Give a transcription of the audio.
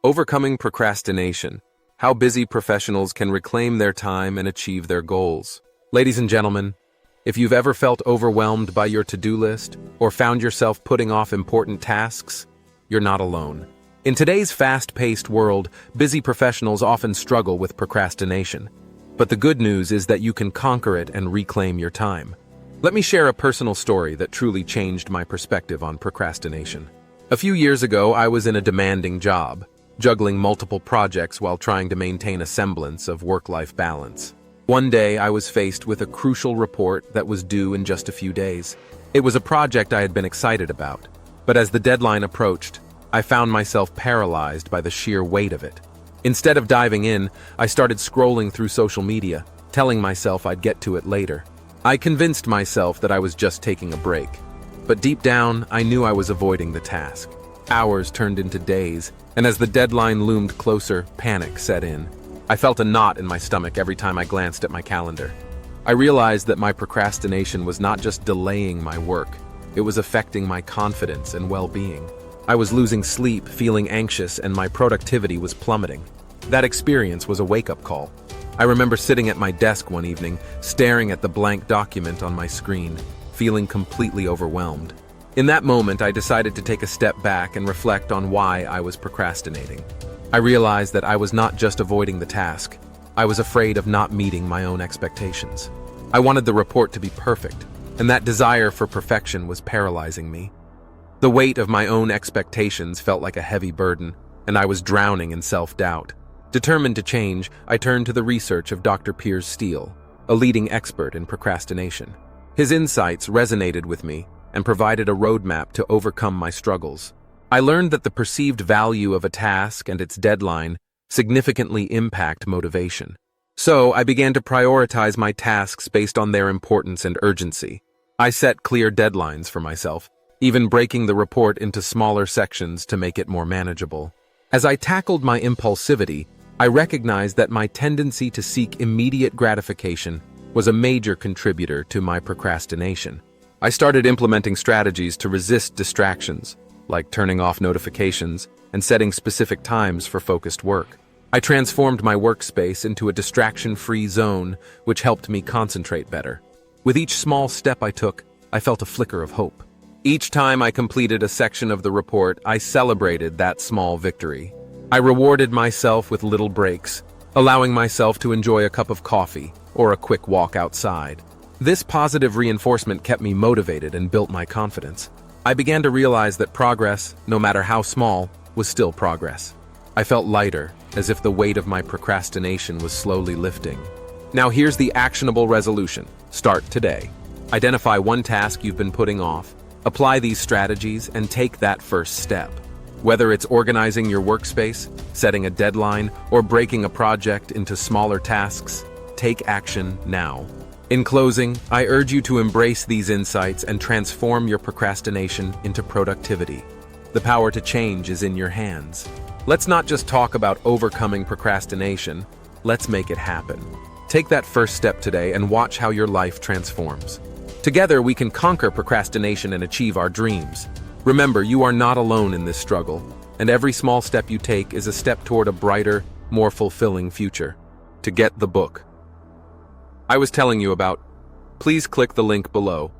Overcoming procrastination. How busy professionals can reclaim their time and achieve their goals. Ladies and gentlemen, if you've ever felt overwhelmed by your to-do list or found yourself putting off important tasks, you're not alone. In today's fast-paced world, busy professionals often struggle with procrastination. But the good news is that you can conquer it and reclaim your time. Let me share a personal story that truly changed my perspective on procrastination. A few years ago, I was in a demanding job, juggling multiple projects while trying to maintain a semblance of work-life balance. One day, I was faced with a crucial report that was due in just a few days. It was a project I had been excited about, but as the deadline approached, I found myself paralyzed by the sheer weight of it. Instead of diving in, I started scrolling through social media, telling myself I'd get to it later. I convinced myself that I was just taking a break, but deep down, I knew I was avoiding the task. Hours turned into days, and as the deadline loomed closer, panic set in. I felt a knot in my stomach every time I glanced at my calendar. I realized that my procrastination was not just delaying my work, it was affecting my confidence and well-being. I was losing sleep, feeling anxious, and my productivity was plummeting. That experience was a wake-up call. I remember sitting at my desk one evening, staring at the blank document on my screen, feeling completely overwhelmed. In that moment, I decided to take a step back and reflect on why I was procrastinating. I realized that I was not just avoiding the task. I was afraid of not meeting my own expectations. I wanted the report to be perfect, and that desire for perfection was paralyzing me. The weight of my own expectations felt like a heavy burden, and I was drowning in self-doubt. Determined to change, I turned to the research of Dr. Piers Steel, a leading expert in procrastination. His insights resonated with me and provided a roadmap to overcome my struggles. I learned that the perceived value of a task and its deadline significantly impact motivation. So I began to prioritize my tasks based on their importance and urgency. I set clear deadlines for myself, even breaking the report into smaller sections to make it more manageable. As I tackled my impulsivity, I recognized that my tendency to seek immediate gratification was a major contributor to my procrastination. I started implementing strategies to resist distractions, like turning off notifications and setting specific times for focused work. I transformed my workspace into a distraction-free zone, which helped me concentrate better. With each small step I took, I felt a flicker of hope. Each time I completed a section of the report, I celebrated that small victory. I rewarded myself with little breaks, allowing myself to enjoy a cup of coffee or a quick walk outside. This positive reinforcement kept me motivated and built my confidence. I began to realize that progress, no matter how small, was still progress. I felt lighter, as if the weight of my procrastination was slowly lifting. Now here's the actionable resolution. Start today. Identify one task you've been putting off, apply these strategies, and take that first step. Whether it's organizing your workspace, setting a deadline, or breaking a project into smaller tasks, take action now. In closing, I urge you to embrace these insights and transform your procrastination into productivity. The power to change is in your hands. Let's not just talk about overcoming procrastination, let's make it happen. Take that first step today and watch how your life transforms. Together, we can conquer procrastination and achieve our dreams. Remember, you are not alone in this struggle, and every small step you take is a step toward a brighter, more fulfilling future. To get the book I was telling you about, please click the link below.